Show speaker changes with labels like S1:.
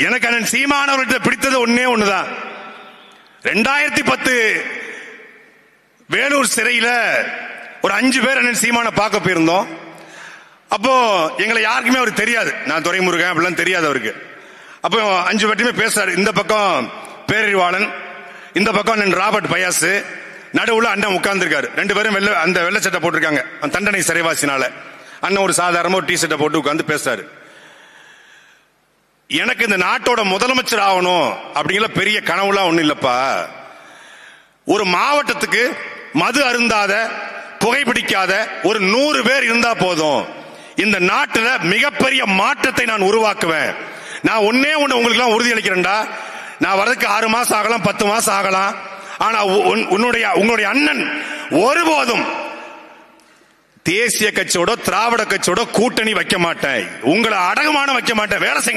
S1: எனக்கு அண்ணன் சீமானவர்கிட்ட பிடித்தது ஒன்னே ஒண்ணுதான். 2010 வேலூர் சிறையில ஒரு 5 பேர் அண்ணன் சீமான பார்க்க போயிருந்தோம். அப்போ எங்களை யாருக்குமே அவருக்கு தெரியாது, நான் துரைமுருகன் அப்படிலாம் தெரியாது அவருக்கு. அப்போ 5 பேருமே பேசுறாரு. இந்த பக்கம் பேரறிவாளன், இந்த பக்கம் அண்ணன் ராபர்ட் பயாசு, நடுவுல அண்ணன் உட்கார்ந்துருக்காரு. 2 பேரும் அந்த வெள்ளை சட்டை போட்டிருக்காங்க, தண்டனை சிறைவாசினால. அண்ணன் ஒரு சாதாரண ஒரு டி ஷர்ட்டை போட்டு உட்கார்ந்து பேசுறாரு. எனக்கு இந்த நாட்டோட முதலமைச்சர் ஆகணும் அப்படிங்கிற பெரிய கனவுலாம் ஒண்ணு இல்லப்பா. ஒரு மாவட்டத்துக்கு மது அருந்தாத, புகைப்பிடிக்காத ஒரு 100 பேர் இருந்தா போதும், இந்த நாட்டில் மிகப்பெரிய மாற்றத்தை நான் உருவாக்குவேன். நான் ஒன்னே ஒண்ணு உங்களுக்கு எல்லாம் உறுதி அளிக்கிறேன்டா, நான் வரதுக்கு 6 மாசம் ஆகலாம், 10 மாசம் ஆகலாம். ஆனா உங்களுடைய அண்ணன் ஒருபோதும் தேசிய கட்சியோட திராவிட கட்சியோட கூட்டணி வைக்க மாட்டேன், உங்களை அடகுமான வைக்க மாட்டேன். வேலை செய்ய